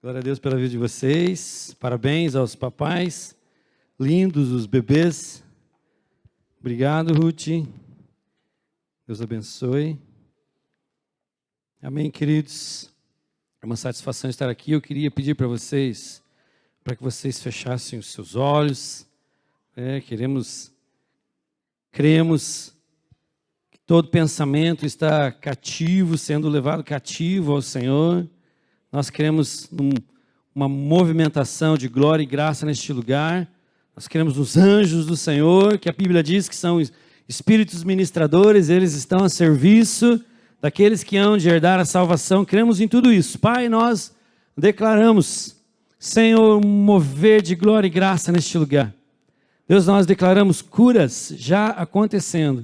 Glória a Deus pela vida de vocês. Parabéns aos papais. Lindos os bebês. Obrigado, Ruth. Deus abençoe. Amém, queridos. É uma satisfação estar aqui. Eu queria pedir para vocês, para que vocês fechassem os seus olhos. Cremos que todo pensamento está cativo, sendo levado cativo ao Senhor. Nós queremos uma movimentação de glória e graça neste lugar. Nós queremos os anjos do Senhor, que a Bíblia diz que são espíritos ministradores, eles estão a serviço daqueles que hão de herdar a salvação. Cremos em tudo isso. Pai, nós declaramos, Senhor, um mover de glória e graça neste lugar. Deus, nós declaramos curas já acontecendo.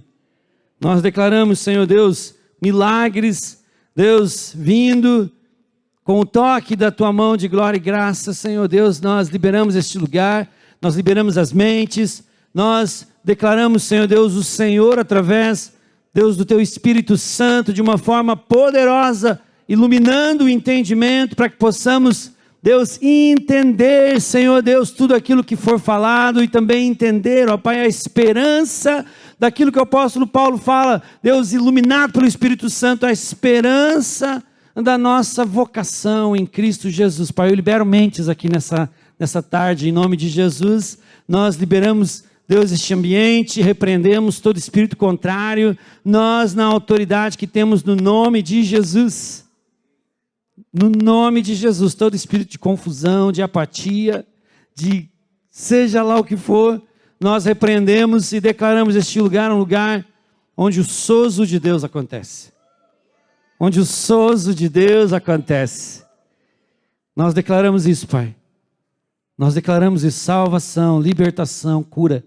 Nós declaramos, Senhor Deus, milagres, Deus, vindo com o toque da Tua mão de glória e graça, Senhor Deus, nós liberamos este lugar, nós liberamos as mentes, nós declaramos, Senhor Deus, o Senhor através, Deus, do Teu Espírito Santo, de uma forma poderosa, iluminando o entendimento, para que possamos, Deus, entender, Senhor Deus, tudo aquilo que for falado, e também entender, ó Pai, a esperança daquilo que o apóstolo Paulo fala, Deus, iluminado pelo Espírito Santo, a esperança da nossa vocação em Cristo Jesus. Pai, eu libero mentes aqui nessa tarde, em nome de Jesus. Nós liberamos, Deus, este ambiente, repreendemos todo espírito contrário, nós, na autoridade que temos no nome de Jesus, no nome de Jesus, todo espírito de confusão, de apatia, de seja lá o que for, nós repreendemos e declaramos este lugar um lugar onde o sozo de Deus acontece. Onde o sozo de Deus acontece. Nós declaramos isso, Pai. Nós declaramos isso, salvação, libertação, cura.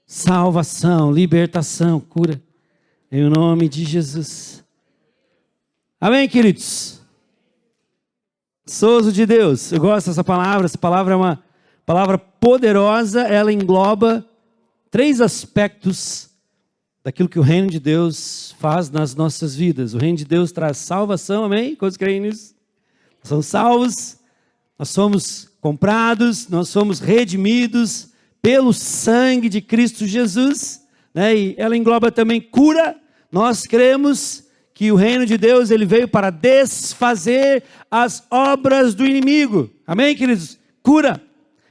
Salvação, libertação, cura. Em nome de Jesus. Amém, queridos? Sozo de Deus. Eu gosto dessa palavra. Essa palavra é uma palavra poderosa. Ela engloba 3 aspectos daquilo que o reino de Deus faz nas nossas vidas. O reino de Deus traz salvação, amém? Quantos creem nisso? Nós somos salvos, nós somos comprados, nós somos redimidos pelo sangue de Cristo Jesus, né? E ela engloba também cura. Nós cremos que o reino de Deus, ele veio para desfazer as obras do inimigo, amém, queridos? Cura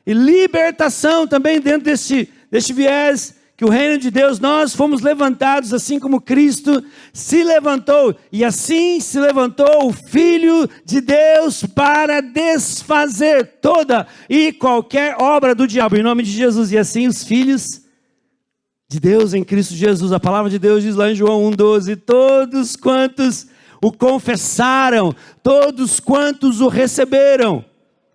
e libertação também dentro deste viés, que o reino de Deus, nós fomos levantados assim como Cristo se levantou, e assim se levantou o Filho de Deus para desfazer toda e qualquer obra do diabo, em nome de Jesus. E assim os filhos de Deus em Cristo Jesus, a palavra de Deus diz lá em João 1,12, todos quantos o confessaram, todos quantos o receberam,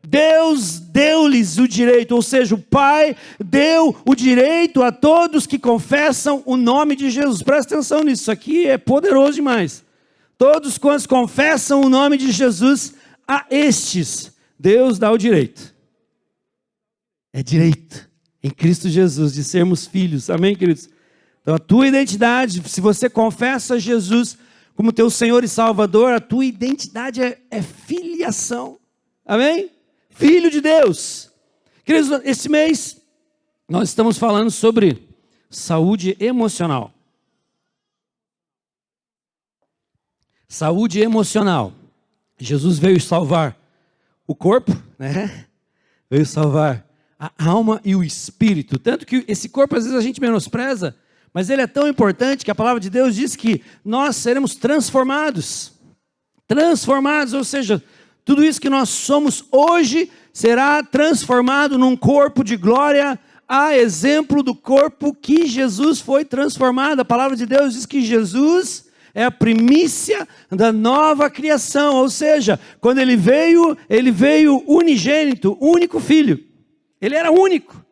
Deus deu-lhes o direito, ou seja, o Pai deu o direito a todos que confessam o nome de Jesus. Presta atenção nisso, isso aqui é poderoso demais. Todos quantos confessam o nome de Jesus, a estes Deus dá o direito. É direito em Cristo Jesus de sermos filhos, amém, queridos? Então a tua identidade, se você confessa Jesus como teu Senhor e Salvador, a tua identidade é filiação, amém? Filho de Deus. Queridos, esse mês nós estamos falando sobre saúde emocional. Saúde emocional. Jesus veio salvar o corpo, né? Veio salvar a alma e o espírito. Tanto que esse corpo às vezes a gente menospreza, mas ele é tão importante que a palavra de Deus diz que nós seremos transformados. Transformados, ou seja, tudo isso que nós somos hoje será transformado num corpo de glória, a exemplo do corpo que Jesus foi transformado. A palavra de Deus diz que Jesus é a primícia da nova criação, ou seja, quando ele veio unigênito, único filho. Ele era único,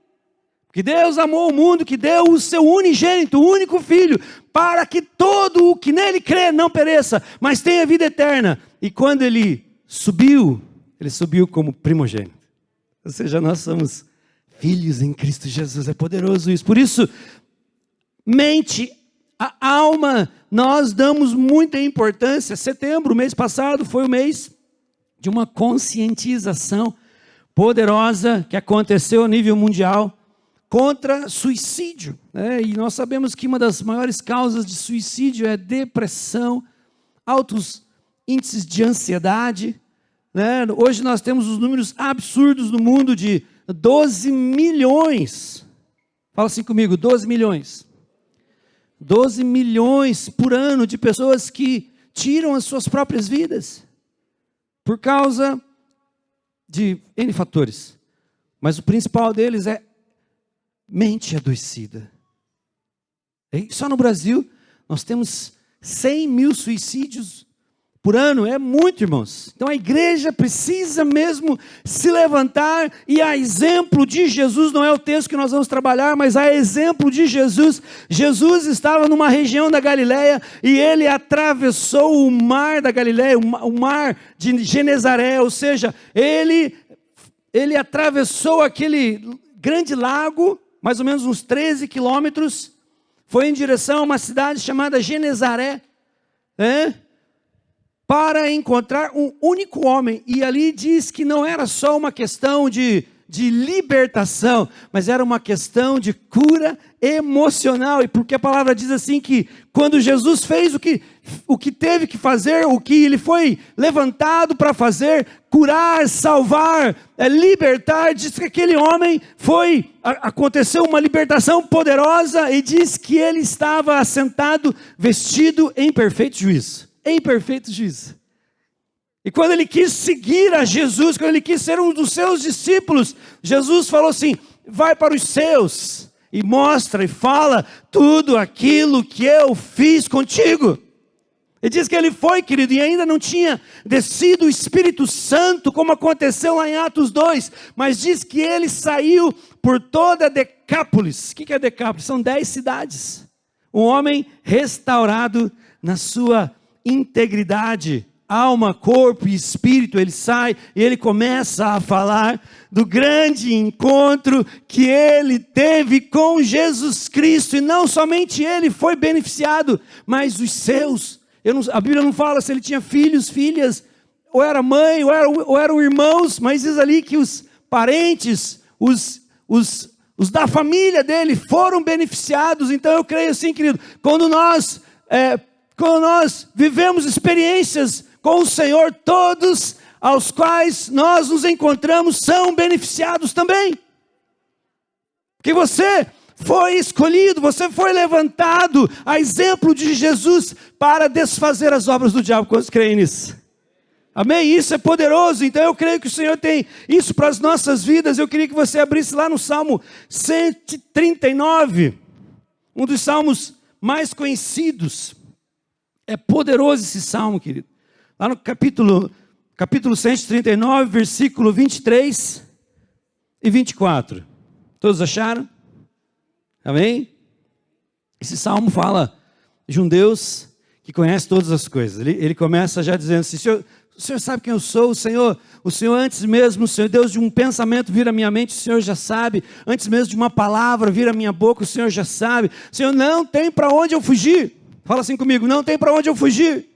porque Deus amou o mundo, que deu o seu unigênito, único filho, para que todo o que nele crê não pereça, mas tenha vida eterna. E quando ele subiu como primogênito. Ou seja, nós somos filhos em Cristo Jesus. É poderoso isso. Por isso, mente, a alma, nós damos muita importância. Setembro, mês passado, foi o mês de uma conscientização poderosa que aconteceu a nível mundial contra suicídio, né? E nós sabemos que uma das maiores causas de suicídio é depressão, altos índices de ansiedade, né? Hoje nós temos os números absurdos no mundo de 12 milhões. Fala assim comigo, 12 milhões. 12 milhões por ano de pessoas que tiram as suas próprias vidas por causa de N fatores. Mas o principal deles é mente adoecida. E só no Brasil nós temos 100 mil suicídios por ano. É muito, irmãos. Então a igreja precisa mesmo se levantar, e a exemplo de Jesus, não é o texto que nós vamos trabalhar, mas a exemplo de Jesus. Jesus estava numa região da Galileia e ele atravessou o mar da Galileia, o mar de Genezaré, ou seja, ele atravessou aquele grande lago, mais ou menos uns 13 quilômetros, foi em direção a uma cidade chamada Genezaré, para encontrar um único homem. E ali diz que não era só uma questão de libertação, mas era uma questão de cura emocional. E porque a palavra diz assim que quando Jesus fez o que teve que fazer, o que ele foi levantado para fazer, curar, salvar, libertar, diz que aquele homem aconteceu uma libertação poderosa, e diz que ele estava assentado, vestido em perfeito juízo. Em perfeito juízo. E quando ele quis seguir a Jesus, quando ele quis ser um dos seus discípulos, Jesus falou assim: vai para os seus e mostra e fala tudo aquilo que eu fiz contigo. Ele diz que ele foi, querido, e ainda não tinha descido o Espírito Santo, como aconteceu lá em Atos 2, mas diz que ele saiu por toda a Decápolis. O que é Decápolis? São 10 cidades. Um homem restaurado na sua integridade, alma, corpo e espírito. Ele sai e ele começa a falar do grande encontro que ele teve com Jesus Cristo, e não somente ele foi beneficiado, mas os seus. A Bíblia não fala se ele tinha filhos, filhas, ou era mãe, ou eram irmãos, mas diz ali que os parentes, os da família dele foram beneficiados. Então eu creio assim, querido, quando nós vivemos experiências com o Senhor, todos aos quais nós nos encontramos são beneficiados também. Porque você foi escolhido, você foi levantado a exemplo de Jesus para desfazer as obras do diabo. Quantos creem nisso? Amém? Isso é poderoso. Então eu creio que o Senhor tem isso para as nossas vidas. Eu queria que você abrisse lá no Salmo 139, um dos salmos mais conhecidos. É poderoso esse salmo, querido. Lá no capítulo 139, versículo 23 e 24. Todos acharam? Amém? Esse salmo fala de um Deus que conhece todas as coisas. Ele começa já dizendo assim: o Senhor sabe quem eu sou, o Senhor antes mesmo, o Senhor, Deus, de um pensamento vir à minha mente, o Senhor já sabe. Antes mesmo de uma palavra vir à minha boca, o Senhor já sabe. O Senhor, não tem para onde eu fugir. Fala assim comigo: não tem para onde eu fugir.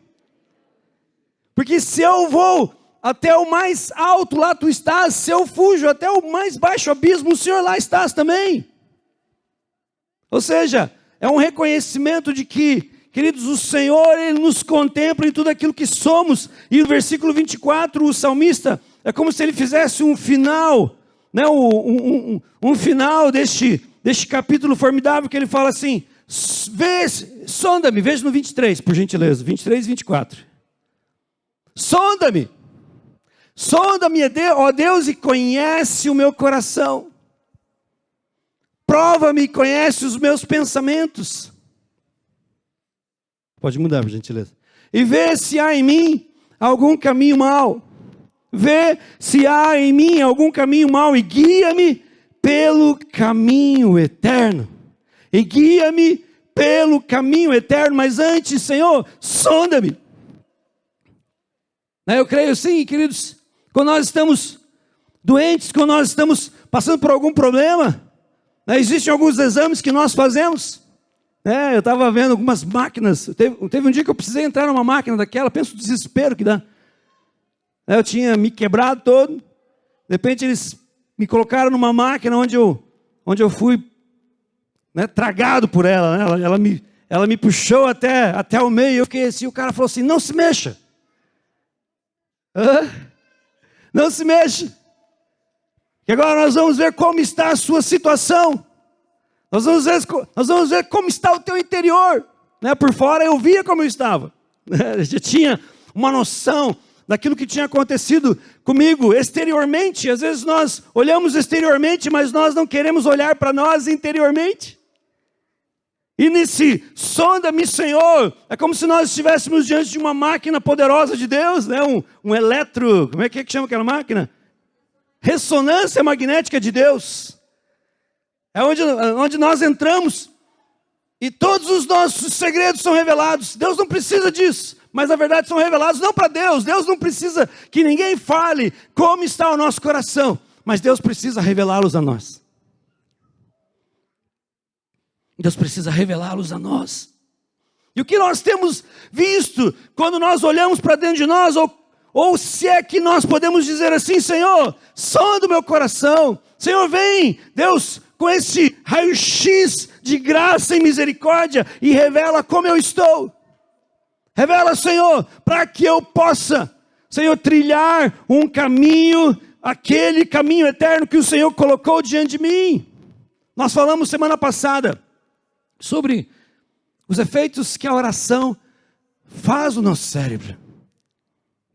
Porque se eu vou até o mais alto, lá tu estás. Se eu fujo até o mais baixo abismo, o Senhor lá estás também. Ou seja, é um reconhecimento de que, queridos, o Senhor, Ele nos contempla em tudo aquilo que somos. E no versículo 24, o salmista, é como se ele fizesse um final, né? um final deste capítulo formidável, que ele fala assim: sonda-me, veja no 23, por gentileza, 23 e 24. Sonda-me, ó Deus, e conhece o meu coração. Prova-me e conhece os meus pensamentos. Pode mudar, por gentileza. E vê se há em mim algum caminho mau. Vê se há em mim algum caminho mau e guia-me pelo caminho eterno. E guia-me pelo caminho eterno. Mas antes, Senhor, sonda-me. Eu creio sim, queridos, quando nós estamos doentes, quando nós estamos passando por algum problema, existem alguns exames que nós fazemos. Eu estava vendo algumas máquinas. Teve um dia que eu precisei entrar numa máquina daquela. Pensa o desespero que dá. Eu tinha me quebrado todo. De repente eles me colocaram numa máquina onde eu fui, né, tragado por ela. Né? Ela me puxou até o meio. Eu fiquei assim, o cara falou assim, não se mexa. Não se mexa. E agora nós vamos ver como está a sua situação. Nós vamos ver como está o teu interior. Né? Por fora eu via como eu estava. Eu já tinha uma noção daquilo que tinha acontecido comigo exteriormente. Às vezes nós olhamos exteriormente, mas nós não queremos olhar para nós interiormente. E nesse sonda-me, Senhor, é como se nós estivéssemos diante de uma máquina poderosa de Deus, né? um eletro, como é que chama aquela máquina? Ressonância magnética de Deus. É onde nós entramos e todos os nossos segredos são revelados. Deus não precisa disso, mas na verdade são revelados não para Deus. Deus não precisa que ninguém fale como está o nosso coração, mas Deus precisa revelá-los a nós. Deus precisa revelá-los a nós. E o que nós temos visto quando nós olhamos para dentro de nós, ou se é que nós podemos dizer assim, Senhor, sonda o meu coração. Senhor, vem, Deus, com esse raio-x de graça e misericórdia e revela como eu estou. Revela, Senhor, para que eu possa, Senhor, trilhar um caminho, aquele caminho eterno que o Senhor colocou diante de mim. Nós falamos semana passada sobre os efeitos que a oração faz no nosso cérebro.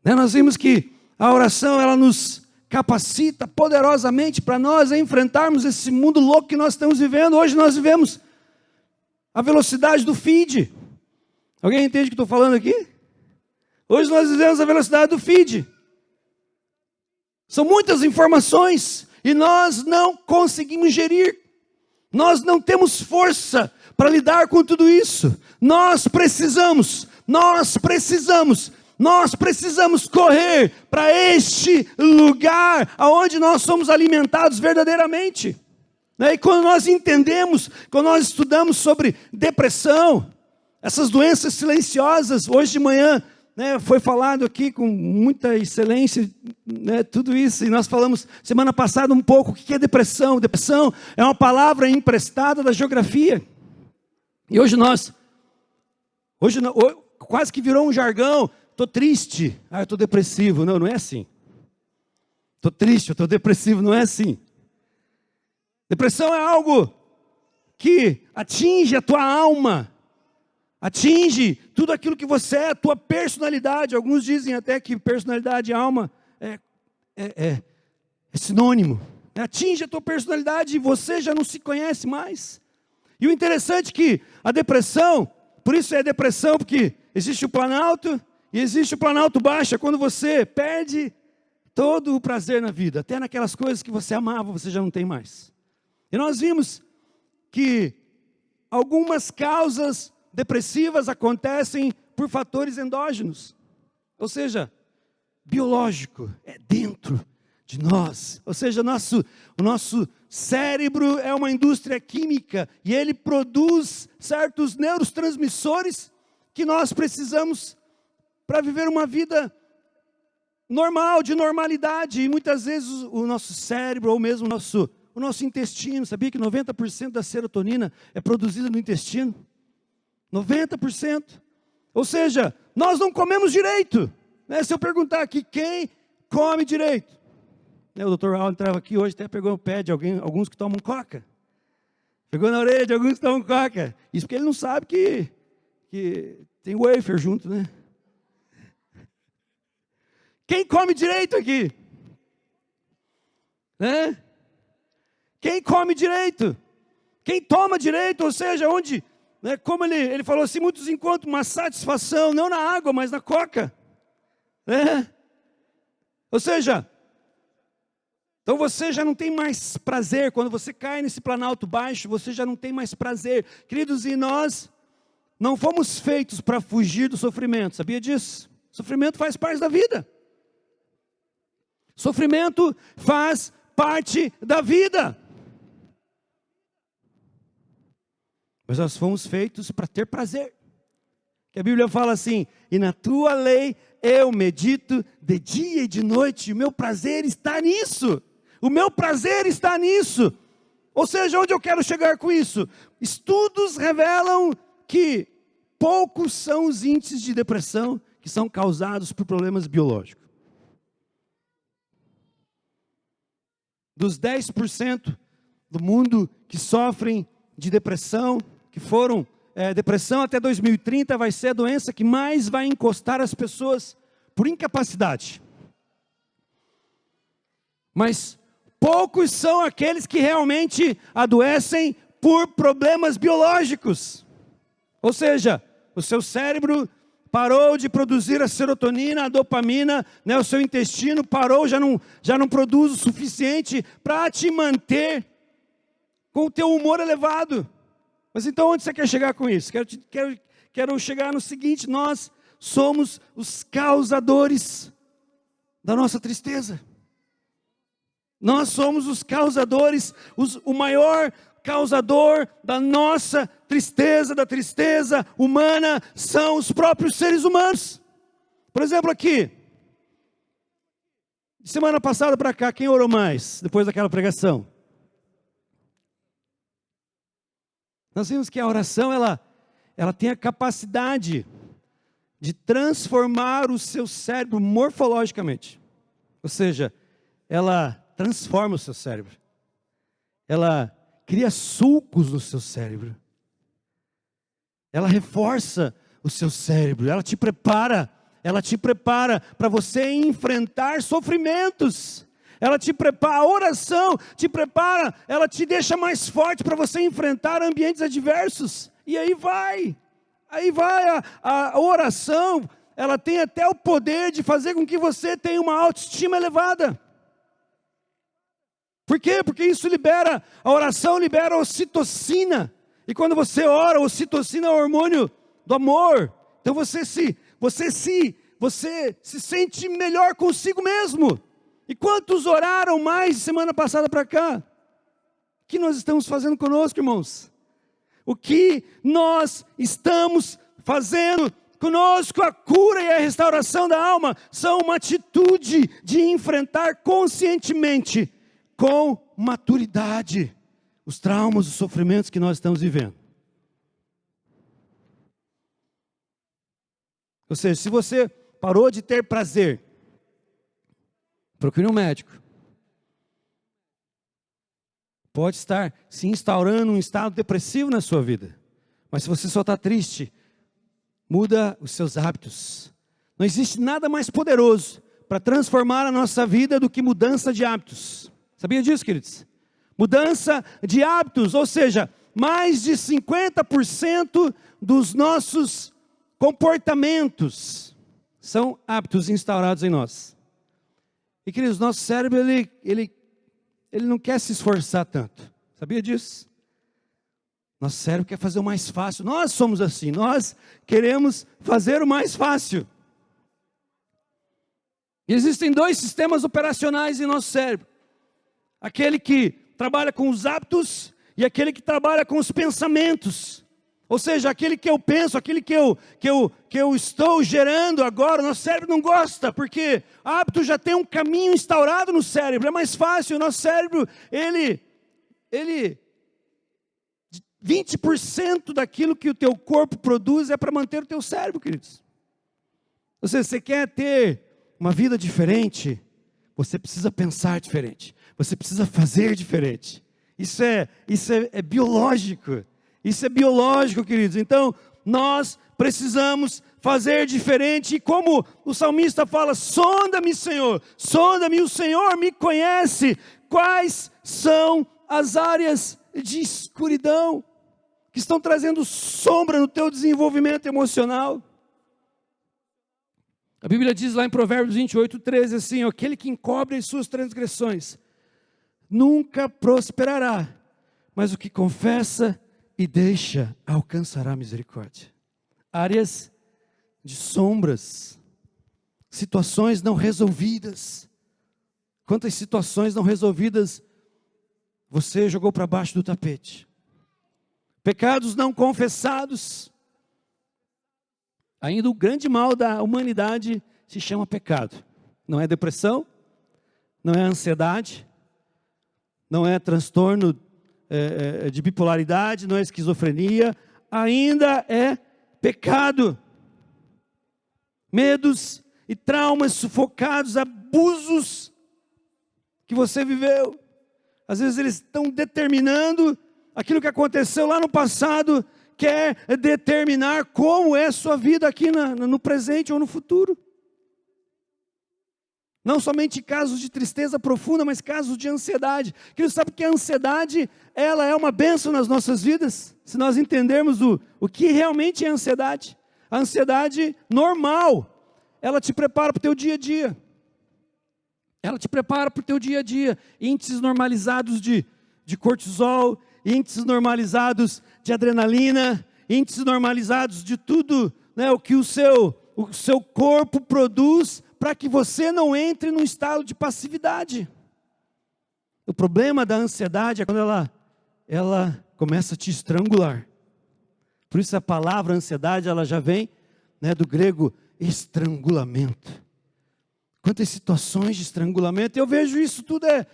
Nós vimos que a oração, ela nos capacita poderosamente para nós enfrentarmos esse mundo louco que nós estamos vivendo. Hoje nós vivemos a velocidade do feed. Alguém entende o que estou falando aqui? Hoje nós vivemos a velocidade do feed. São muitas informações e nós não conseguimos gerir. Nós não temos força para lidar com tudo isso. Nós precisamos correr para este lugar aonde nós somos alimentados verdadeiramente. E quando nós entendemos, quando nós estudamos sobre depressão, essas doenças silenciosas, hoje de manhã, foi falado aqui com muita excelência, tudo isso, e nós falamos semana passada um pouco o que é depressão. Depressão é uma palavra emprestada da geografia. E hoje quase que virou um jargão. Estou triste, eu estou depressivo. Não é assim. Estou triste, eu estou depressivo, não é assim. Depressão é algo que atinge a tua alma, atinge tudo aquilo que você é, a tua personalidade. Alguns dizem até que personalidade e alma é sinônimo. Atinge a tua personalidade e você já não se conhece mais. E o interessante é que a depressão, por isso é depressão, porque existe o planalto e existe o planalto baixo. É quando você perde todo o prazer na vida, até naquelas coisas que você amava, você já não tem mais. E nós vimos que algumas causas depressivas acontecem por fatores endógenos, ou seja, biológico, é dentro de nós. Ou seja, o nosso cérebro é uma indústria química e ele produz certos neurotransmissores que nós precisamos para viver uma vida normal, de normalidade. E muitas vezes o nosso cérebro, ou mesmo o nosso intestino, sabia que 90% da serotonina é produzida no intestino? 90%. Ou seja, nós não comemos direito. Se eu perguntar aqui, quem come direito? O Dr. Raul entrava aqui hoje, até pegou o pé de alguns que tomam coca. Pegou na orelha de alguns que tomam coca. Isso porque ele não sabe que tem wafer junto, né? Quem come direito aqui? Quem come direito? Quem toma direito? Ou seja, onde, como ele falou assim, muitos encontram uma satisfação, não na água, mas na coca. Ou seja, então você já não tem mais prazer. Quando você cai nesse planalto baixo, você já não tem mais prazer. Queridos, e nós não fomos feitos para fugir do sofrimento. Sabia disso? Sofrimento faz parte da vida. Sofrimento faz parte da vida. Mas nós fomos feitos para ter prazer. Que a Bíblia fala assim: e na tua lei eu medito de dia e de noite, o meu prazer está nisso. O meu prazer está nisso. Ou seja, onde eu quero chegar com isso? Estudos revelam que poucos são os índices de depressão que são causados por problemas biológicos. Dos 10% do mundo que sofrem de depressão, que foram depressão até 2030, vai ser a doença que mais vai encostar as pessoas por incapacidade. Mas poucos são aqueles que realmente adoecem por problemas biológicos. Ou seja, o seu cérebro parou de produzir a serotonina, a dopamina, né? O seu intestino parou, já não produz o suficiente para te manter com o teu humor elevado. Mas então onde você quer chegar com isso? Quero chegar no seguinte: nós somos os causadores da nossa tristeza. Nós somos os causadores, o maior causador da nossa tristeza, da tristeza humana, são os próprios seres humanos. Por exemplo, aqui, de semana passada para cá, quem orou mais depois daquela pregação? Nós vimos que a oração, ela tem a capacidade de transformar o seu cérebro morfologicamente. Ou seja, ela transforma o seu cérebro. Ela cria sulcos no seu cérebro. Ela reforça o seu cérebro. Ela te prepara para você enfrentar sofrimentos. Ela te prepara, a oração te prepara, ela te deixa mais forte para você enfrentar ambientes adversos. E aí vai a oração, ela tem até o poder de fazer com que você tenha uma autoestima elevada. Por quê? Porque a oração libera a ocitocina. E quando você ora, a ocitocina é o hormônio do amor. Então você se sente melhor consigo mesmo. E quantos oraram mais de semana passada para cá? O que nós estamos fazendo conosco, irmãos? O que nós estamos fazendo conosco? A cura e a restauração da alma são uma atitude de enfrentar conscientemente, com maturidade, os traumas, os sofrimentos que nós estamos vivendo. Ou seja, se você parou de ter prazer, procure um médico. Pode estar se instaurando um estado depressivo na sua vida. Mas se você só está triste, muda os seus hábitos. Não existe nada mais poderoso para transformar a nossa vida do que mudança de hábitos. Sabia disso, queridos? Mudança de hábitos, ou seja, mais de 50% dos nossos comportamentos são hábitos instaurados em nós. E, queridos, nosso cérebro, ele não quer se esforçar tanto. Sabia disso? Nosso cérebro quer fazer o mais fácil. Nós somos assim, nós queremos fazer o mais fácil. E existem dois sistemas operacionais em nosso cérebro. Aquele que trabalha com os hábitos e aquele que trabalha com os pensamentos. Ou seja, aquele que eu penso, aquele que eu estou gerando agora, o nosso cérebro não gosta, porque hábito já tem um caminho instaurado no cérebro, é mais fácil. O nosso cérebro, ele 20% daquilo que o teu corpo produz é para manter o teu cérebro, queridos. Ou seja, você quer ter uma vida diferente, você precisa pensar diferente, você precisa fazer diferente. Isso é biológico. Isso é biológico, queridos. Então, nós precisamos fazer diferente. E como o salmista fala: sonda-me, Senhor, sonda-me, o Senhor me conhece. Quais são as áreas de escuridão que estão trazendo sombra no teu desenvolvimento emocional? A Bíblia diz lá em Provérbios 28:13 assim: aquele que encobre as suas transgressões nunca prosperará, mas o que confessa e deixa alcançará misericórdia. Áreas de sombras, situações não resolvidas. Quantas situações não resolvidas você jogou para baixo do tapete? Pecados não confessados. Ainda o grande mal da humanidade se chama pecado. Não é depressão, não é ansiedade, não é transtorno de bipolaridade, não é esquizofrenia, ainda é pecado. Medos e traumas sufocados, abusos que você viveu. Às vezes eles estão determinando aquilo que aconteceu lá no passado, quer determinar como é a sua vida aqui no presente ou no futuro. Não somente casos de tristeza profunda, mas casos de ansiedade. Querido, sabe que a ansiedade, ela é uma bênção nas nossas vidas? Se nós entendermos o que realmente é ansiedade. A ansiedade normal, ela te prepara para o teu dia a dia. Ela te prepara para o teu dia a dia. Índices normalizados de cortisol, índices normalizados de adrenalina, índices normalizados de tudo, né, o que o seu corpo produz para que você não entre num estado de passividade. O problema da ansiedade é quando ela começa a te estrangular. Por isso a palavra ansiedade, ela já vem, né, do grego estrangulamento. Quantas situações de estrangulamento, eu vejo isso tudo é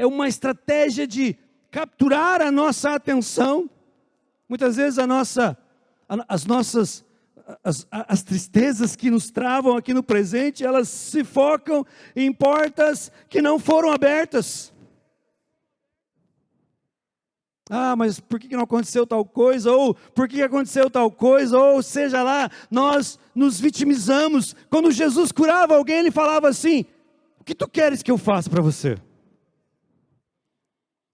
uma estratégia de capturar a nossa atenção. Muitas vezes as tristezas que nos travam aqui no presente, elas se focam em portas que não foram abertas. Ah, mas por que não aconteceu tal coisa? Ou por que aconteceu tal coisa? Ou seja lá, nós nos vitimizamos. Quando Jesus curava alguém, ele falava assim: o que tu queres que eu faça para você?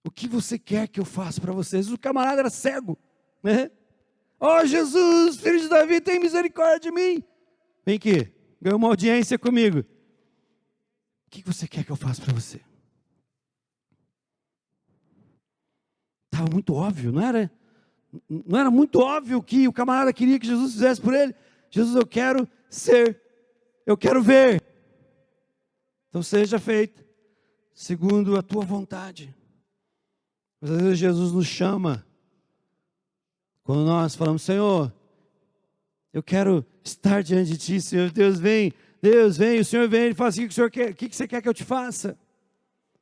O que você quer que eu faça para você? O camarada era cego, né? Ó, Jesus, filho de Davi, tem misericórdia de mim. Vem aqui, ganhou uma audiência comigo. O que você quer que eu faça para você? Estava muito óbvio, não era? Não era muito óbvio que o camarada queria que Jesus fizesse por ele? Jesus, eu quero ver. Então seja feito segundo a tua vontade. Mas às vezes Jesus nos chama, quando nós falamos: Senhor, eu quero estar diante de Ti, Senhor. Deus vem, o Senhor vem, Ele fala assim: o que você quer que eu te faça?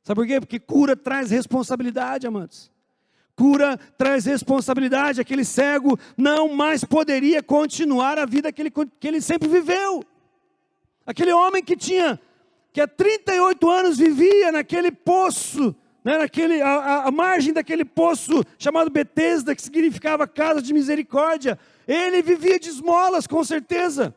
Sabe por quê? Porque cura traz responsabilidade, amados. Cura traz responsabilidade. Aquele cego não mais poderia continuar a vida que ele sempre viveu. Aquele homem que há 38 anos vivia naquele poço, né, a margem daquele poço chamado Betesda, que significava casa de misericórdia. Ele vivia de esmolas, com certeza.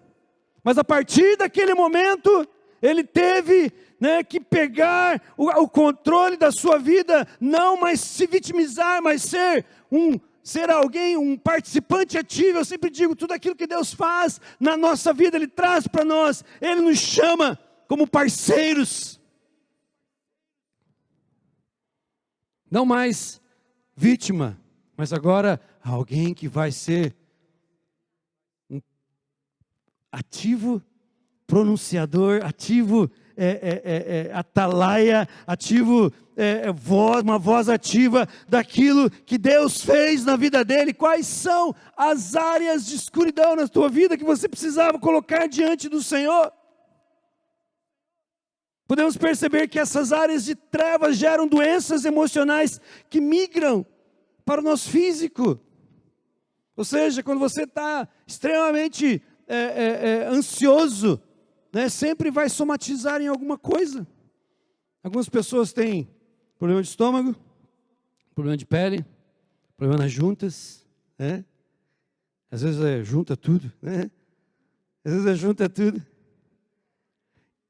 Mas a partir daquele momento, ele teve, né, que pegar o controle da sua vida, não mais se vitimizar, mas ser alguém, um participante ativo. Eu sempre digo, tudo aquilo que Deus faz na nossa vida, Ele traz para nós, Ele nos chama como parceiros. Não mais vítima, mas agora alguém que vai ser um ativo pronunciador, ativo atalaia, ativo uma voz ativa daquilo que Deus fez na vida dele. Quais são as áreas de escuridão na tua vida que você precisava colocar diante do Senhor? Podemos perceber que essas áreas de trevas geram doenças emocionais que migram para o nosso físico. Ou seja, quando você está extremamente ansioso, né, sempre vai somatizar em alguma coisa. Algumas pessoas têm problema de estômago, problema de pele, problema nas juntas, né? Às vezes junta tudo, né? Às vezes junta tudo.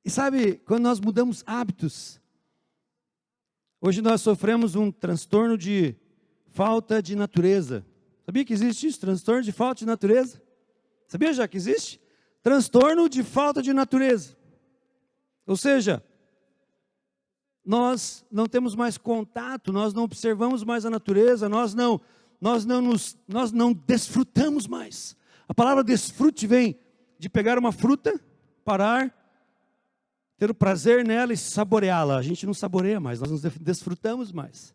E sabe, quando nós mudamos hábitos, hoje nós sofremos um transtorno de falta de natureza. Sabia que existe isso? Transtorno de falta de natureza? Sabia já que existe? Transtorno de falta de natureza. Ou seja, nós não temos mais contato, nós não observamos mais a natureza, nós não desfrutamos mais. A palavra desfrute vem de pegar uma fruta, parar, ter o prazer nela e saboreá-la. A gente não saboreia mais, nós não desfrutamos mais.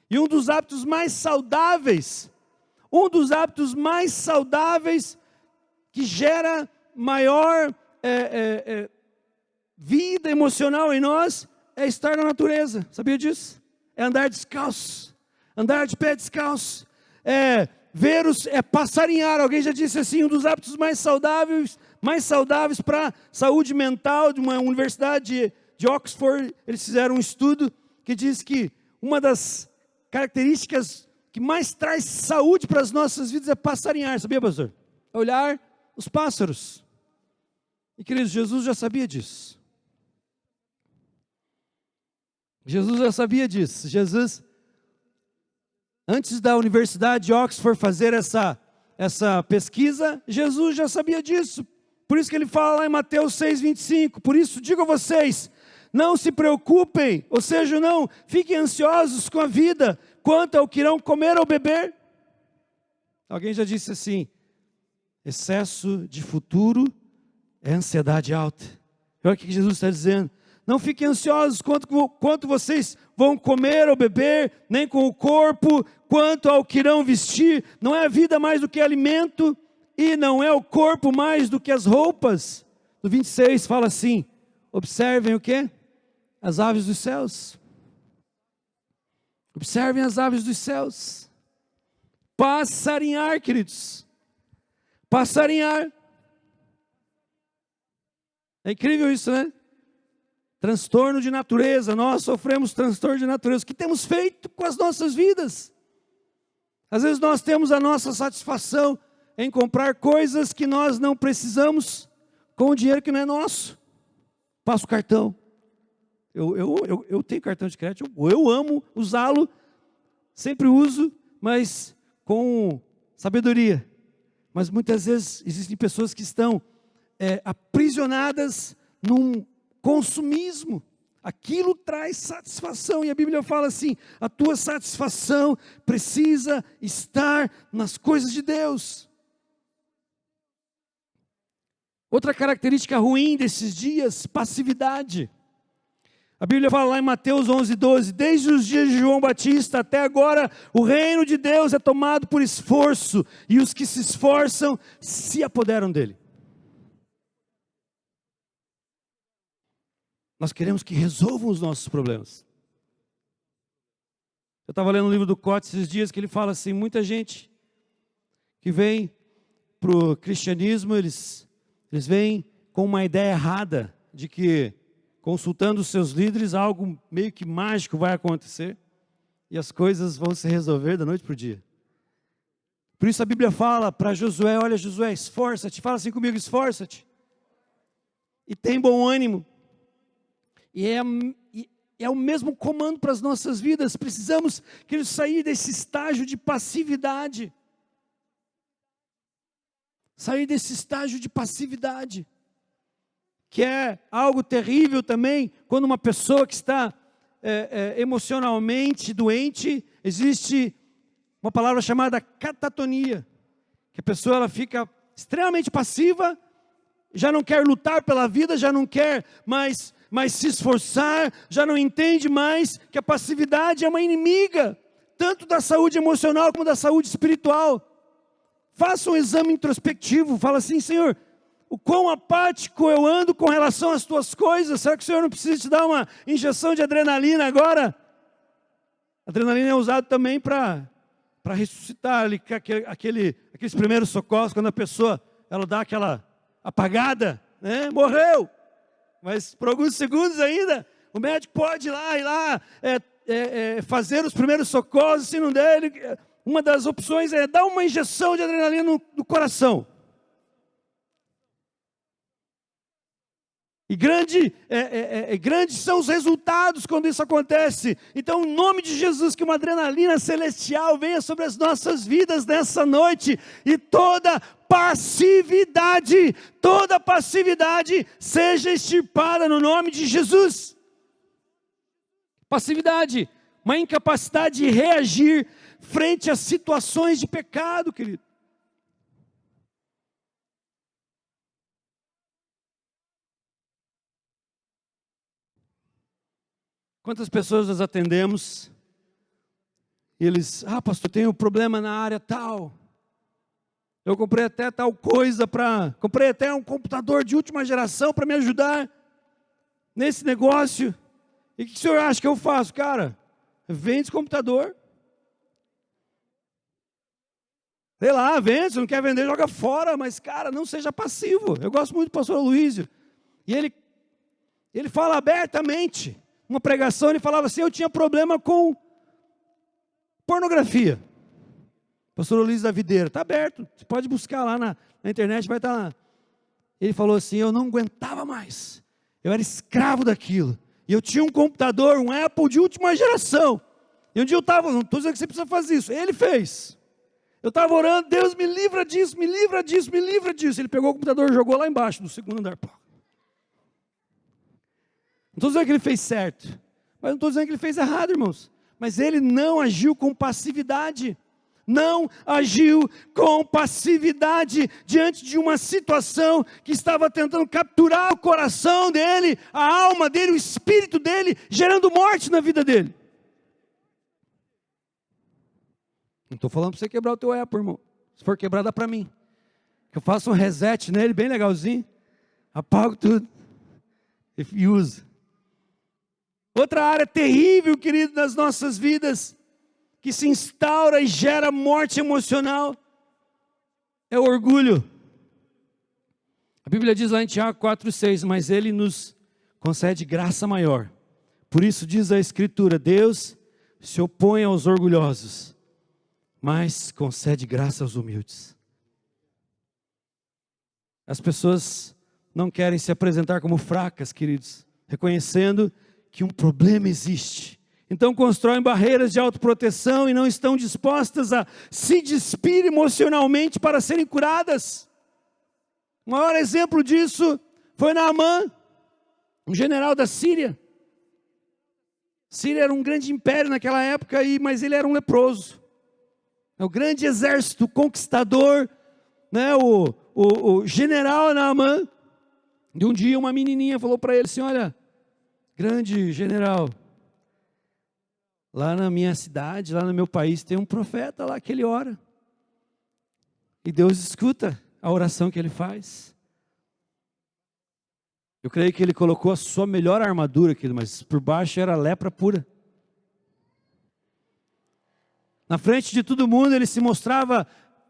E um dos hábitos mais saudáveis que gera maior vida emocional em nós é estar na natureza. Sabia disso? É andar descalço, andar de pé descalço, passarinhar. Alguém já disse assim, um dos hábitos mais saudáveis para a saúde mental, de uma universidade de Oxford, eles fizeram um estudo que diz que uma das características que mais traz saúde para as nossas vidas é passarinhar. Sabia, pastor? Olhar os pássaros. E, queridos, Jesus já sabia disso. Jesus já sabia disso. Jesus, antes da Universidade de Oxford fazer essa pesquisa, Jesus já sabia disso. Por isso que ele fala lá em Mateus 6,25. Por isso digo a vocês, não se preocupem, ou seja, não fiquem ansiosos com a vida, quanto ao que irão comer ou beber. Alguém já disse assim, excesso de futuro é ansiedade alta. Olha o que Jesus está dizendo. Não fiquem ansiosos quanto vocês vão comer ou beber, nem com o corpo, quanto ao que irão vestir. Não é a vida mais do que alimento, e não é o corpo mais do que as roupas. No 26 fala assim, observem o quê? As aves dos céus. Observem as aves dos céus. Passarinhar, queridos. Passarinhar. É incrível isso, né? Transtorno de natureza. Nós sofremos transtorno de natureza. O que temos feito com as nossas vidas? Às vezes nós temos a nossa satisfação em comprar coisas que nós não precisamos com o dinheiro que não é nosso. Passa o cartão. Eu tenho cartão de crédito, eu amo usá-lo, sempre uso, mas com sabedoria. Mas muitas vezes existem pessoas que estão aprisionadas num consumismo. Aquilo traz satisfação, e a Bíblia fala assim, a tua satisfação precisa estar nas coisas de Deus. Outra característica ruim desses dias, passividade. A Bíblia fala lá em Mateus 11:12, desde os dias de João Batista até agora, o reino de Deus é tomado por esforço, e os que se esforçam se apoderam dele. Nós queremos que resolvam os nossos problemas. Eu estava lendo um livro do Cote esses dias, que ele fala assim, muita gente que vem para o cristianismo, eles vêm com uma ideia errada de que consultando os seus líderes, algo meio que mágico vai acontecer e as coisas vão se resolver da noite para o dia. Por isso a Bíblia fala para Josué, olha Josué, esforça-te, fala assim comigo, esforça-te e tem bom ânimo. E é o mesmo comando para as nossas vidas. Precisamos sair desse estágio de passividade. Sair desse estágio de passividade. Que é algo terrível também, quando uma pessoa que está emocionalmente doente, existe uma palavra chamada catatonia. Que a pessoa ela fica extremamente passiva, já não quer lutar pela vida, já não quer mais se esforçar, já não entende mais que a passividade é uma inimiga, tanto da saúde emocional como da saúde espiritual. Faça um exame introspectivo, fala assim, Senhor, o quão apático eu ando com relação às tuas coisas, será que o Senhor não precisa te dar uma injeção de adrenalina agora? Adrenalina é usado também para ressuscitar ali, aqueles primeiros socorros, quando a pessoa ela dá aquela apagada, né? Morreu. Mas por alguns segundos ainda, o médico pode ir lá fazer os primeiros socorros, se não der, uma das opções é dar uma injeção de adrenalina no coração. E grandes são os resultados quando isso acontece. Então, em nome de Jesus, que uma adrenalina celestial venha sobre as nossas vidas nessa noite, e toda passividade seja extirpada no nome de Jesus. Passividade, uma incapacidade de reagir frente a situações de pecado, querido. Quantas pessoas nós atendemos, e eles, pastor, tenho um problema na área tal. Eu comprei até tal coisa comprei até um computador de última geração para me ajudar nesse negócio. E o que o senhor acha que eu faço? Cara, vende esse computador. Sei lá, vende, se não quer vender, joga fora. Mas, cara, não seja passivo. Eu gosto muito do pastor Aloísio. E ele fala abertamente. Uma pregação, ele falava assim, eu tinha problema com pornografia. Pastor Aloísio da Videira, está aberto. Você pode buscar lá na internet, vai estar lá. Ele falou assim, eu não aguentava mais. Eu era escravo daquilo. E eu tinha um computador, um Apple de última geração. E um dia eu estava, não estou dizendo que você precisa fazer isso. Ele fez. Eu estava orando, Deus me livra disso, me livra disso, me livra disso. Ele pegou o computador e jogou lá embaixo, no segundo andar. Não estou dizendo que ele fez certo, mas não estou dizendo que ele fez errado, irmãos. Mas ele não agiu com passividade. Não agiu com passividade diante de uma situação que estava tentando capturar o coração dele, a alma dele, o espírito dele, gerando morte na vida dele. Não estou falando para você quebrar o teu Apple, irmão. Se for quebrar, dá para mim. Eu faço um reset nele, bem legalzinho. Apago tudo. E uso. Outra área terrível, querido, nas nossas vidas, que se instaura e gera morte emocional, é o orgulho. A Bíblia diz lá em Tiago 4,6, mas Ele nos concede graça maior. Por isso diz a Escritura, Deus se opõe aos orgulhosos, mas concede graça aos humildes. As pessoas não querem se apresentar como fracas, queridos, reconhecendo que um problema existe. Então constroem barreiras de autoproteção e não estão dispostas a se despir emocionalmente para serem curadas. O maior exemplo disso foi Naamã, um general da Síria. Síria era um grande império naquela época, mas ele era um leproso. O grande exército conquistador, né, o general Naamã. De um dia uma menininha falou para ele assim, olha, grande general, lá na minha cidade, lá no meu país, tem um profeta lá que ele ora. E Deus escuta a oração que ele faz. Eu creio que ele colocou a sua melhor armadura, mas por baixo era lepra pura. Na frente de todo mundo ele se mostrava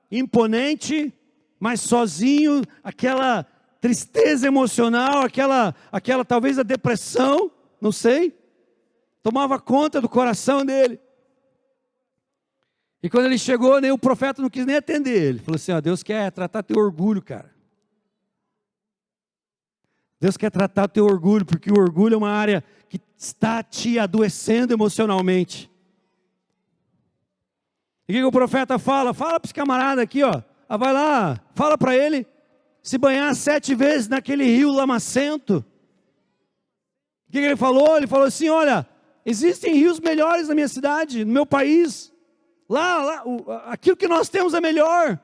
imponente, mas sozinho, aquela tristeza emocional, aquela talvez a depressão, não sei, tomava conta do coração dele. E quando ele chegou, o profeta não quis nem atender ele. Falou assim, Deus quer tratar teu orgulho, cara. Deus quer tratar teu orgulho, porque o orgulho é uma área que está te adoecendo emocionalmente. E o que o profeta fala? Fala para esse camarada aqui, vai lá, fala para ele se banhar 7 vezes naquele rio lamacento. O que ele falou? Ele falou assim, olha, existem rios melhores na minha cidade, no meu país. Lá, aquilo que nós temos é melhor.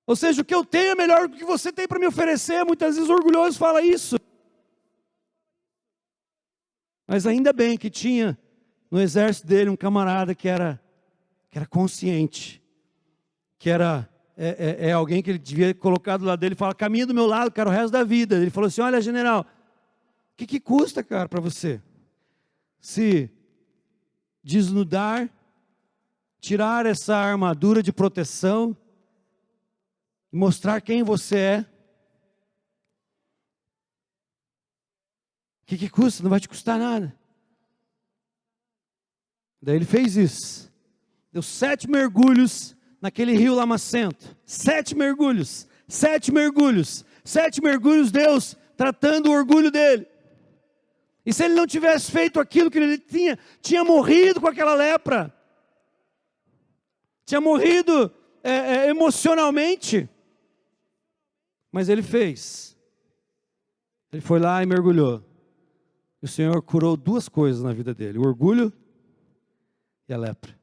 Ou seja, o que eu tenho é melhor do que você tem para me oferecer. Muitas vezes o orgulhoso fala isso. Mas ainda bem que tinha no exército dele um camarada que era consciente, que era alguém que ele devia colocar do lado dele e falar, caminha do meu lado, cara, o resto da vida. Ele falou assim, olha, general, o que custa, cara, para você se desnudar, tirar essa armadura de proteção e mostrar quem você é? O que custa? Não vai te custar nada. Daí ele fez isso. Deu 7 mergulhos naquele rio lamacento. 7 mergulhos. 7 mergulhos. 7 mergulhos, Deus tratando o orgulho dele. E se ele não tivesse feito aquilo que ele tinha morrido com aquela lepra. Tinha morrido emocionalmente. Mas ele fez. Ele foi lá e mergulhou. E o Senhor curou 2 coisas na vida dele. O orgulho e a lepra.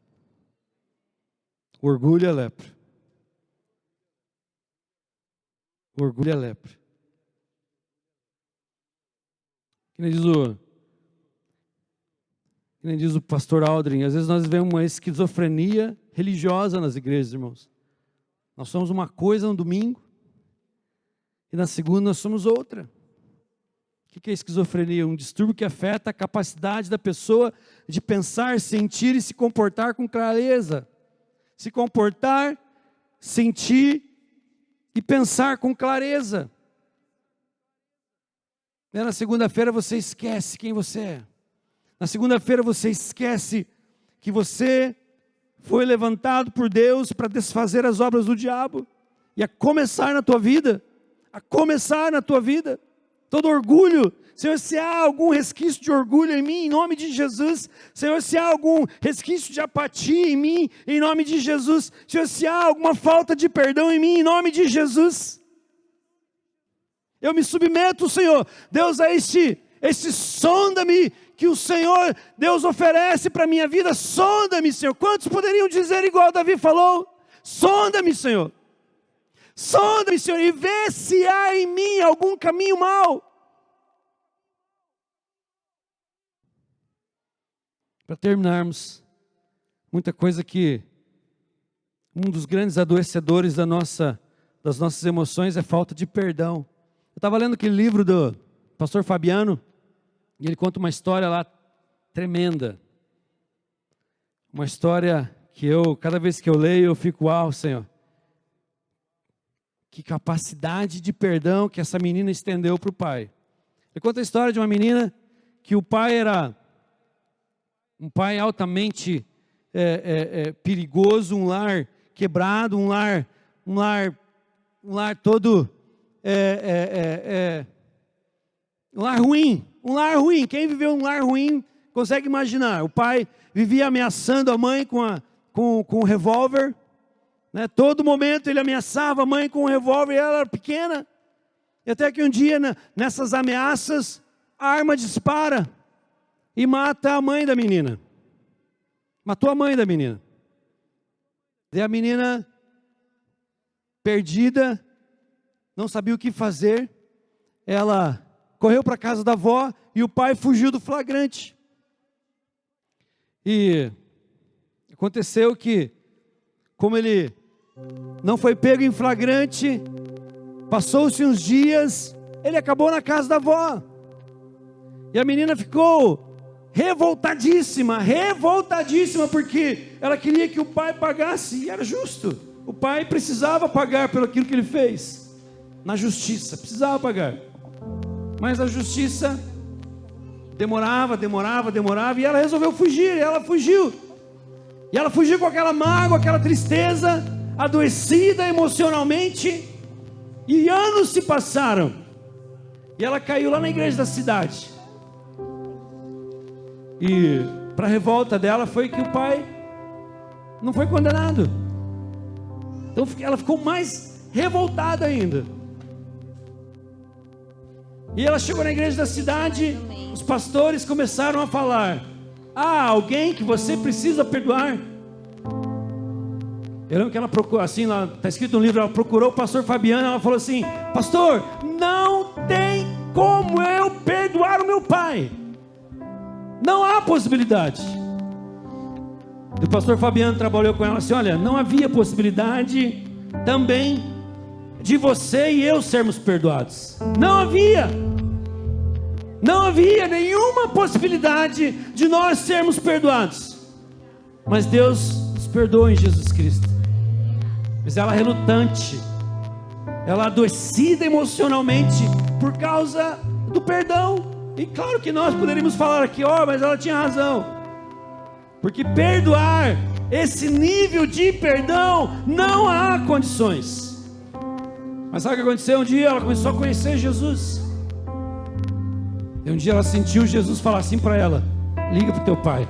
O orgulho e a lepra. O orgulho e a lepra. Que nem diz o pastor Aldrin, às vezes nós vemos uma esquizofrenia religiosa nas igrejas, irmãos. Nós somos uma coisa no domingo, e na segunda nós somos outra. O que é esquizofrenia? Um distúrbio que afeta a capacidade da pessoa de pensar, sentir e se comportar com clareza. Se comportar, sentir e pensar com clareza. Na segunda-feira você esquece quem você é. Na segunda-feira você esquece que você foi levantado por Deus para desfazer as obras do diabo. E a começar na tua vida. A começar na tua vida. Todo orgulho. Senhor, se há algum resquício de orgulho em mim, em nome de Jesus. Senhor, se há algum resquício de apatia em mim, em nome de Jesus. Senhor, se há alguma falta de perdão em mim, em nome de Jesus. Eu me submeto, Senhor, Deus, a este sonda-me que o Senhor, Deus, oferece para a minha vida. Sonda-me, Senhor. Quantos poderiam dizer igual Davi falou? Sonda-me, Senhor. Sonda-me, Senhor, e vê se há em mim algum caminho mau. Para terminarmos, muita coisa que um dos grandes adoecedores das nossas emoções é falta de perdão. Eu estava lendo aquele livro do pastor Fabiano, e ele conta uma história lá tremenda. Uma história que cada vez que eu leio, eu fico, uau, Senhor. Que capacidade de perdão que essa menina estendeu para o pai. Ele conta a história de uma menina que o pai era um pai altamente perigoso, um lar quebrado, um lar todo um lar ruim. Quem viveu um lar ruim consegue imaginar. O pai vivia ameaçando a mãe com um revólver, né? Todo momento ele ameaçava a mãe com um revólver, e ela era pequena. E até que um dia, nessas ameaças, a arma dispara e mata a mãe da menina. Matou a mãe da menina. E a menina, perdida, não sabia o que fazer. Ela correu para a casa da avó e o pai fugiu do flagrante. E aconteceu que, como ele não foi pego em flagrante, passou-se uns dias, ele acabou na casa da avó. E a menina ficou revoltadíssima, porque ela queria que o pai pagasse, e era justo. O pai precisava pagar pelo aquilo que ele fez. Na justiça, precisava pagar. Mas a justiça demorava, e ela resolveu fugir, e ela fugiu. E ela fugiu com aquela mágoa, aquela tristeza, adoecida emocionalmente. E anos se passaram. E ela caiu lá na igreja da cidade. E para a revolta dela foi que o pai não foi condenado. Então ela ficou mais revoltada ainda. E ela chegou na igreja da cidade, os pastores começaram a falar: há alguém que você precisa perdoar. Eu lembro que ela procurou, assim, está escrito no livro, ela procurou o pastor Fabiano, ela falou assim: pastor, não tem como eu perdoar o meu pai. Não há possibilidade. O pastor Fabiano trabalhou com ela assim: olha, não havia possibilidade também de você e eu sermos perdoados. Não havia nenhuma possibilidade de nós sermos perdoados. Mas Deus nos perdoa em Jesus Cristo. Mas ela relutante, ela adoecida emocionalmente por causa do perdão. E claro que nós poderíamos falar aqui, mas ela tinha razão. Porque perdoar, esse nível de perdão, não há condições. Mas sabe o que aconteceu? Um dia ela começou a conhecer Jesus. E um dia ela sentiu Jesus falar assim para ela: liga para o teu pai.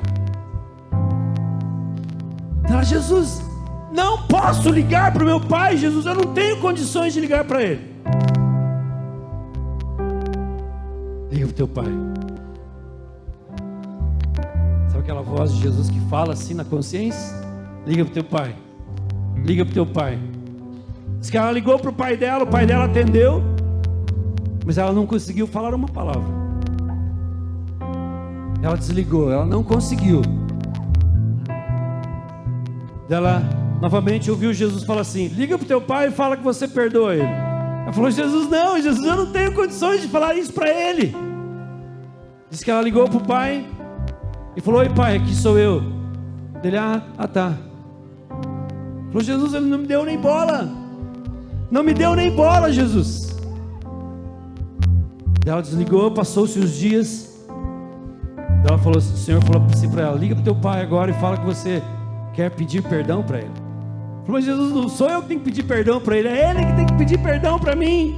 Ela: Jesus, não posso ligar para o meu pai, Jesus, eu não tenho condições de ligar para ele. Liga para o teu pai. Sabe aquela voz de Jesus que fala assim na consciência? Liga para o teu pai. Liga para o teu pai. Diz que ela ligou para o pai dela atendeu, mas ela não conseguiu falar uma palavra. Ela desligou, ela não conseguiu. Ela novamente ouviu Jesus falar assim: liga para o teu pai e fala que você perdoa ele. Ela falou: Jesus, eu não tenho condições de falar isso para ele. Diz que ela ligou para o pai e falou: oi pai, aqui sou eu. Ele: tá. Falou: Jesus, ele não me deu nem bola. Não me deu nem bola, Jesus. Ela desligou, passou-se os dias. Ela falou, o Senhor falou assim para ela: liga para o teu pai agora e fala que você quer pedir perdão para ele. Falou: mas Jesus, não sou eu que tenho que pedir perdão para ele, é ele que tem que pedir perdão para mim.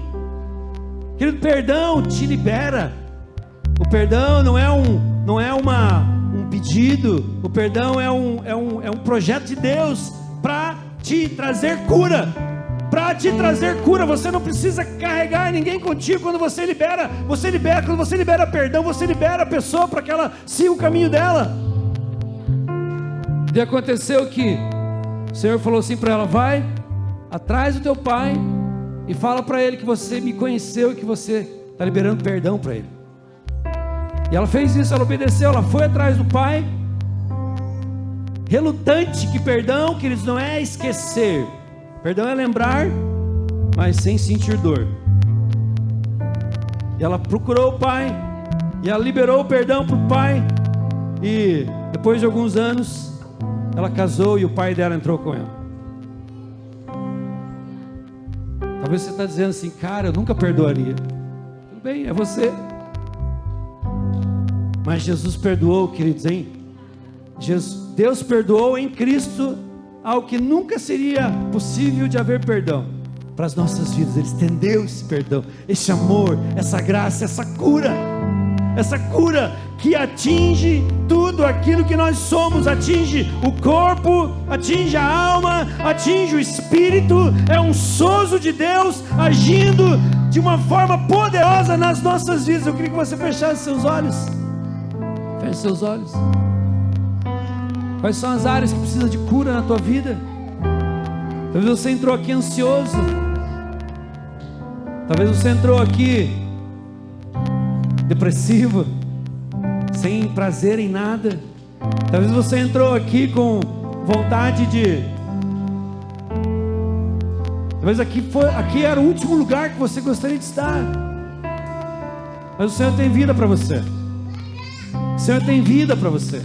Querido, perdão te libera. O perdão não é um pedido. O perdão é um projeto de Deus para te trazer cura. Para te trazer cura. Você não precisa carregar ninguém contigo. Quando você libera, quando você libera perdão, você libera a pessoa para que ela siga o caminho dela. E aconteceu que o Senhor falou assim para ela: vai atrás do teu pai e fala para ele que você me conheceu e que você está liberando perdão para ele. E ela fez isso, ela obedeceu, ela foi atrás do pai, relutante. Que perdão, queridos, não é esquecer. Perdão é lembrar, mas sem sentir dor. E ela procurou o pai, e ela liberou o perdão para o pai. E depois de alguns anos, ela casou e o pai dela entrou com ela. Talvez você está dizendo assim: cara, eu nunca perdoaria. Tudo bem, é você. Mas Jesus perdoou, queridos, hein? Deus perdoou em Cristo ao que nunca seria possível de haver perdão para as nossas vidas. Ele estendeu esse perdão, esse amor, essa graça, essa cura que atinge tudo aquilo que nós somos, atinge o corpo, atinge a alma, atinge o espírito. É um sozo de Deus agindo de uma forma poderosa nas nossas vidas. Eu queria que você fechasse seus olhos. Feche seus olhos. Quais são as áreas que precisam de cura na tua vida? Talvez você entrou aqui ansioso. Talvez você entrou aqui depressivo, sem prazer em nada. Talvez você entrou aqui com vontade de... Talvez aqui era o último lugar que você gostaria de estar. Mas o Senhor tem vida para você. O Senhor tem vida para você.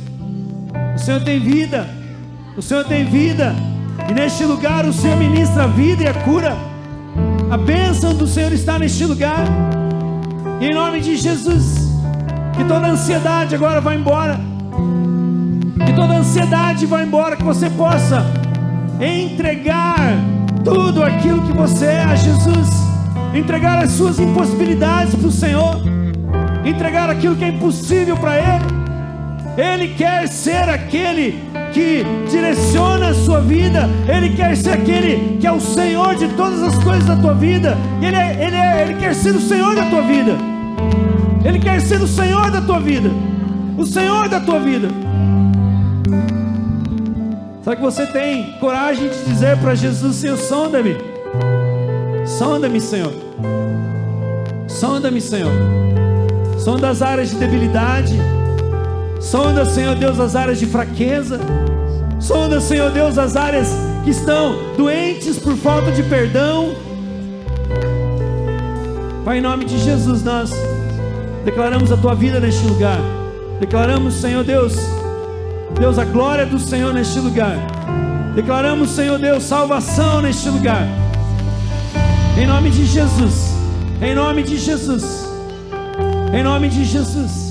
O Senhor tem vida. O Senhor tem vida. E neste lugar o Senhor ministra a vida e a cura. A bênção do Senhor está neste lugar. E em nome de Jesus, que toda ansiedade agora vá embora. Que toda ansiedade vá embora. Que você possa entregar tudo aquilo que você é a Jesus. Entregar as suas impossibilidades para o Senhor. Entregar aquilo que é impossível para Ele. Ele quer ser aquele que direciona a sua vida. Ele quer ser aquele que é o Senhor de todas as coisas da tua vida. Ele quer ser o Senhor da tua vida. Ele quer ser o Senhor da tua vida. O Senhor da tua vida. Será que você tem coragem de dizer para Jesus: Senhor, sonda-me. Sonda-me, Senhor. Sonda-me, Senhor. Sonda as áreas de debilidade. Sonda, Senhor Deus, as áreas de fraqueza. Sonda, Senhor Deus, as áreas que estão doentes por falta de perdão. Pai, em nome de Jesus, nós declaramos a Tua vida neste lugar. Declaramos, Senhor Deus, a glória do Senhor neste lugar. Declaramos, Senhor Deus, salvação neste lugar. Em nome de Jesus. Em nome de Jesus. Em nome de Jesus.